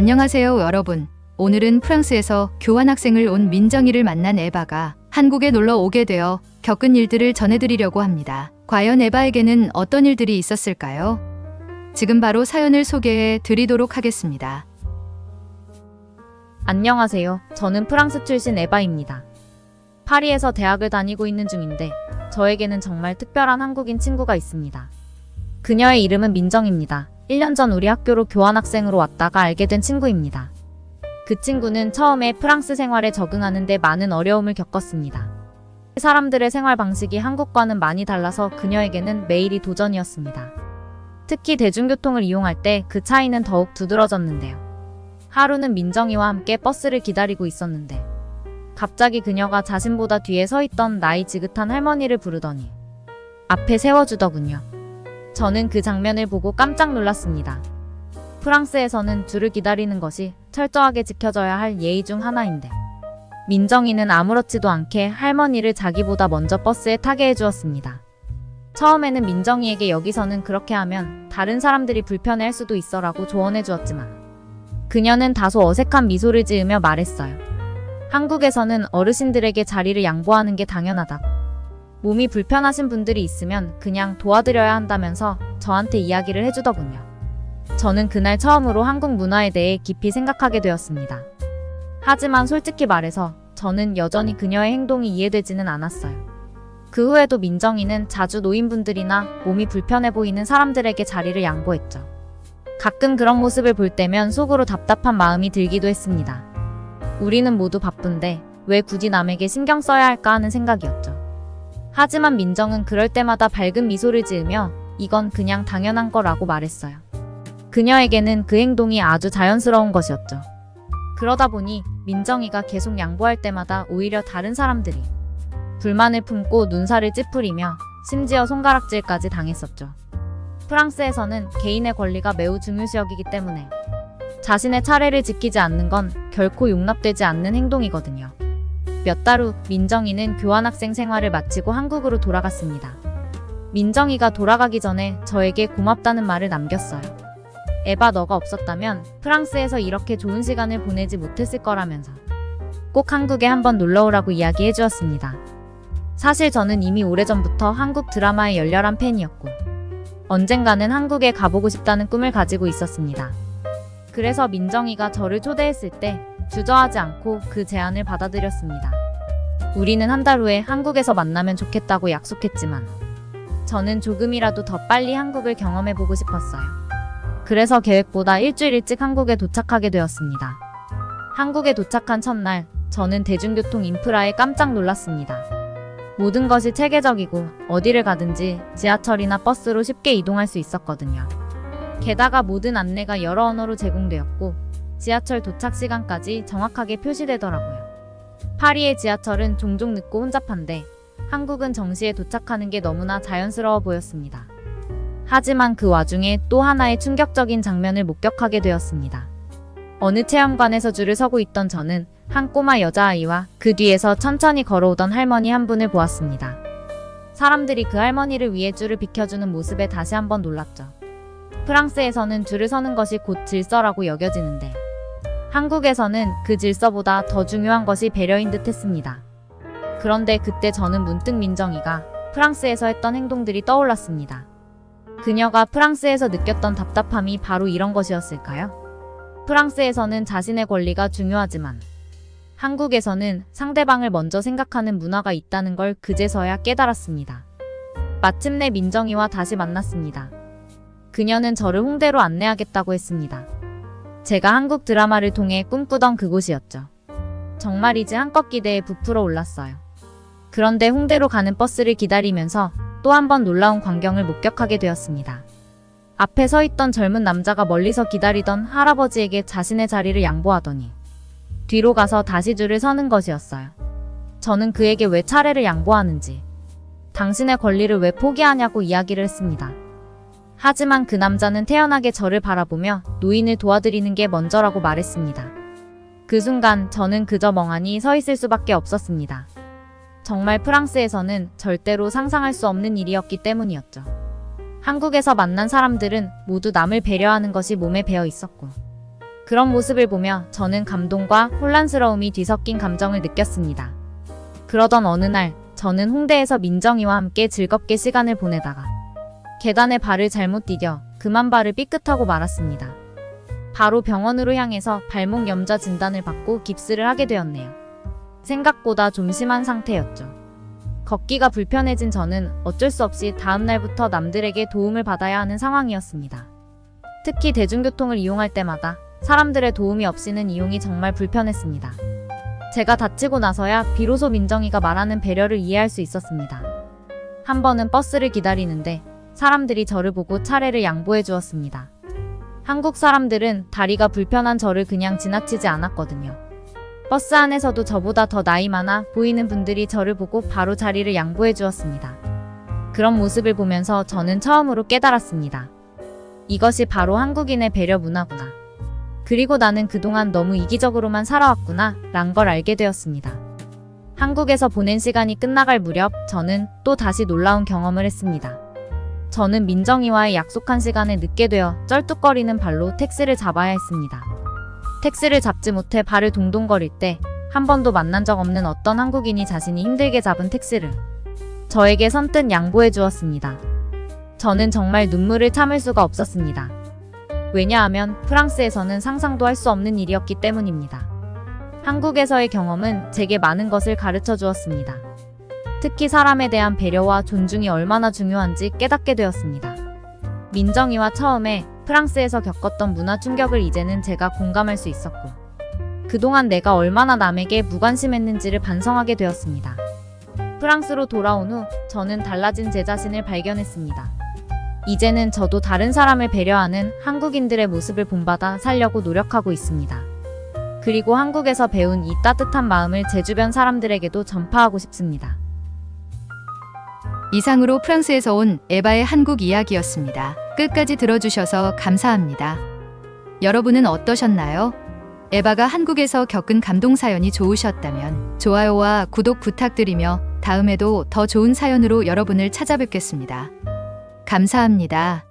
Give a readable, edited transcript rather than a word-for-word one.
안녕하세요, 여러분. 오늘은 프랑스에서 교환학생을 온 민정이를 만난 에바가 한국에 놀러 오게 되어 겪은 일들을 전해드리려고 합니다. 과연 에바에게는 어떤 일들이 있었을까요? 지금 바로 사연을 소개해 드리도록 하겠습니다. 안녕하세요. 저는 프랑스 출신 에바입니다. 파리에서 대학을 다니고 있는 중인데 저에게는 정말 특별한 한국인 친구가 있습니다. 그녀의 이름은 민정입니다. 1년 전 우리 학교로 교환학생으로 왔다가 알게 된 친구입니다. 그 친구는 처음에 프랑스 생활에 적응하는 데 많은 어려움을 겪었습니다. 사람들의 생활 방식이 한국과는 많이 달라서 그녀에게는 매일이 도전이었습니다. 특히 대중교통을 이용할 때 그 차이는 더욱 두드러졌는데요. 하루는 민정이와 함께 버스를 기다리고 있었는데 갑자기 그녀가 자신보다 뒤에 서 있던 나이 지긋한 할머니를 부르더니 앞에 세워주더군요. 저는 그 장면을 보고 깜짝 놀랐습니다. 프랑스에서는 줄을 기다리는 것이 철저하게 지켜져야 할 예의 중 하나인데 민정이는 아무렇지도 않게 할머니를 자기보다 먼저 버스에 타게 해주었습니다. 처음에는 민정이에게 여기서는 그렇게 하면 다른 사람들이 불편해할 수도 있어라고 조언해 주었지만 그녀는 다소 어색한 미소를 지으며 말했어요. 한국에서는 어르신들에게 자리를 양보하는 게 당연하다고. 몸이 불편하신 분들이 있으면 그냥 도와드려야 한다면서 저한테 이야기를 해주더군요. 저는 그날 처음으로 한국 문화에 대해 깊이 생각하게 되었습니다. 하지만 솔직히 말해서 저는 여전히 그녀의 행동이 이해되지는 않았어요. 그 후에도 민정이는 자주 노인분들이나 몸이 불편해 보이는 사람들에게 자리를 양보했죠. 가끔 그런 모습을 볼 때면 속으로 답답한 마음이 들기도 했습니다. 우리는 모두 바쁜데 왜 굳이 남에게 신경 써야 할까 하는 생각이었죠. 하지만 민정은 그럴 때마다 밝은 미소를 지으며 이건 그냥 당연한 거라고 말했어요. 그녀에게는 그 행동이 아주 자연스러운 것이었죠. 그러다 보니 민정이가 계속 양보할 때마다 오히려 다른 사람들이 불만을 품고 눈살을 찌푸리며 심지어 손가락질까지 당했었죠. 프랑스에서는 개인의 권리가 매우 중요시 여기기 때문에 자신의 차례를 지키지 않는 건 결코 용납되지 않는 행동이거든요. 몇 달 후 민정이는 교환학생 생활을 마치고 한국으로 돌아갔습니다. 민정이가 돌아가기 전에 저에게 고맙다는 말을 남겼어요. 에바, 너가 없었다면 프랑스에서 이렇게 좋은 시간을 보내지 못했을 거라면서 꼭 한국에 한번 놀러오라고 이야기해 주었습니다. 사실 저는 이미 오래전부터 한국 드라마의 열렬한 팬이었고 언젠가는 한국에 가보고 싶다는 꿈을 가지고 있었습니다. 그래서 민정이가 저를 초대했을 때 주저하지 않고 그 제안을 받아들였습니다. 우리는 한 달 후에 한국에서 만나면 좋겠다고 약속했지만 저는 조금이라도 더 빨리 한국을 경험해보고 싶었어요. 그래서 계획보다 일주일 일찍 한국에 도착하게 되었습니다. 한국에 도착한 첫날, 저는 대중교통 인프라에 깜짝 놀랐습니다. 모든 것이 체계적이고 어디를 가든지 지하철이나 버스로 쉽게 이동할 수 있었거든요. 게다가 모든 안내가 여러 언어로 제공되었고 지하철 도착 시간까지 정확하게 표시되더라고요. 파리의 지하철은 종종 늦고 혼잡한데 한국은 정시에 도착하는 게 너무나 자연스러워 보였습니다. 하지만 그 와중에 또 하나의 충격적인 장면을 목격하게 되었습니다. 어느 체험관에서 줄을 서고 있던 저는 한 꼬마 여자아이와 그 뒤에서 천천히 걸어오던 할머니 한 분을 보았습니다. 사람들이 그 할머니를 위해 줄을 비켜주는 모습에 다시 한번 놀랐죠. 프랑스에서는 줄을 서는 것이 곧 질서라고 여겨지는데 한국에서는 그 질서보다 더 중요한 것이 배려인 듯 했습니다. 그런데 그때 저는 문득 민정이가 프랑스에서 했던 행동들이 떠올랐습니다. 그녀가 프랑스에서 느꼈던 답답함이 바로 이런 것이었을까요? 프랑스에서는 자신의 권리가 중요하지만 한국에서는 상대방을 먼저 생각하는 문화가 있다는 걸 그제서야 깨달았습니다. 마침내 민정이와 다시 만났습니다. 그녀는 저를 홍대로 안내하겠다고 했습니다. 제가 한국 드라마를 통해 꿈꾸던 그곳이었죠. 정말이지 한껏 기대에 부풀어 올랐어요. 그런데 홍대로 가는 버스를 기다리면서 또 한 번 놀라운 광경을 목격하게 되었습니다. 앞에 서 있던 젊은 남자가 멀리서 기다리던 할아버지에게 자신의 자리를 양보하더니 뒤로 가서 다시 줄을 서는 것이었어요. 저는 그에게 왜 차례를 양보하는지, 당신의 권리를 왜 포기하냐고 이야기를 했습니다. 하지만 그 남자는 태연하게 저를 바라보며 노인을 도와드리는 게 먼저라고 말했습니다. 그 순간 저는 그저 멍하니 서 있을 수밖에 없었습니다. 정말 프랑스에서는 절대로 상상할 수 없는 일이었기 때문이었죠. 한국에서 만난 사람들은 모두 남을 배려하는 것이 몸에 배어 있었고 그런 모습을 보며 저는 감동과 혼란스러움이 뒤섞인 감정을 느꼈습니다. 그러던 어느 날 저는 홍대에서 민정이와 함께 즐겁게 시간을 보내다가 계단에 발을 잘못 디뎌 그만 발을 삐끗하고 말았습니다. 바로 병원으로 향해서 발목 염좌 진단을 받고 깁스를 하게 되었네요. 생각보다 좀 심한 상태였죠. 걷기가 불편해진 저는 어쩔 수 없이 다음 날부터 남들에게 도움을 받아야 하는 상황이었습니다. 특히 대중교통을 이용할 때마다 사람들의 도움이 없이는 이용이 정말 불편했습니다. 제가 다치고 나서야 비로소 민정이가 말하는 배려를 이해할 수 있었습니다. 한 번은 버스를 기다리는데 사람들이 저를 보고 차례를 양보해 주었습니다. 한국 사람들은 다리가 불편한 저를 그냥 지나치지 않았거든요. 버스 안에서도 저보다 더 나이 많아 보이는 분들이 저를 보고 바로 자리를 양보해 주었습니다. 그런 모습을 보면서 저는 처음으로 깨달았습니다. 이것이 바로 한국인의 배려 문화구나. 그리고 나는 그동안 너무 이기적으로만 살아왔구나 란 걸 알게 되었습니다. 한국에서 보낸 시간이 끝나갈 무렵 저는 또 다시 놀라운 경험을 했습니다. 저는 민정이와의 약속한 시간에 늦게 되어 쩔뚝거리는 발로 택시를 잡아야 했습니다. 택시를 잡지 못해 발을 동동거릴 때 한 번도 만난 적 없는 어떤 한국인이 자신이 힘들게 잡은 택시를 저에게 선뜻 양보해 주었습니다. 저는 정말 눈물을 참을 수가 없었습니다. 왜냐하면 프랑스에서는 상상도 할 수 없는 일이었기 때문입니다. 한국에서의 경험은 제게 많은 것을 가르쳐 주었습니다. 특히 사람에 대한 배려와 존중이 얼마나 중요한지 깨닫게 되었습니다. 민정이와 처음에 프랑스에서 겪었던 문화 충격을 이제는 제가 공감할 수 있었고, 그동안 내가 얼마나 남에게 무관심했는지를 반성하게 되었습니다. 프랑스로 돌아온 후 저는 달라진 제 자신을 발견했습니다. 이제는 저도 다른 사람을 배려하는 한국인들의 모습을 본받아 살려고 노력하고 있습니다. 그리고 한국에서 배운 이 따뜻한 마음을 제 주변 사람들에게도 전파하고 싶습니다. 이상으로 프랑스에서 온 에바의 한국 이야기였습니다. 끝까지 들어주셔서 감사합니다. 여러분은 어떠셨나요? 에바가 한국에서 겪은 감동 사연이 좋으셨다면 좋아요와 구독 부탁드리며 다음에도 더 좋은 사연으로 여러분을 찾아뵙겠습니다. 감사합니다.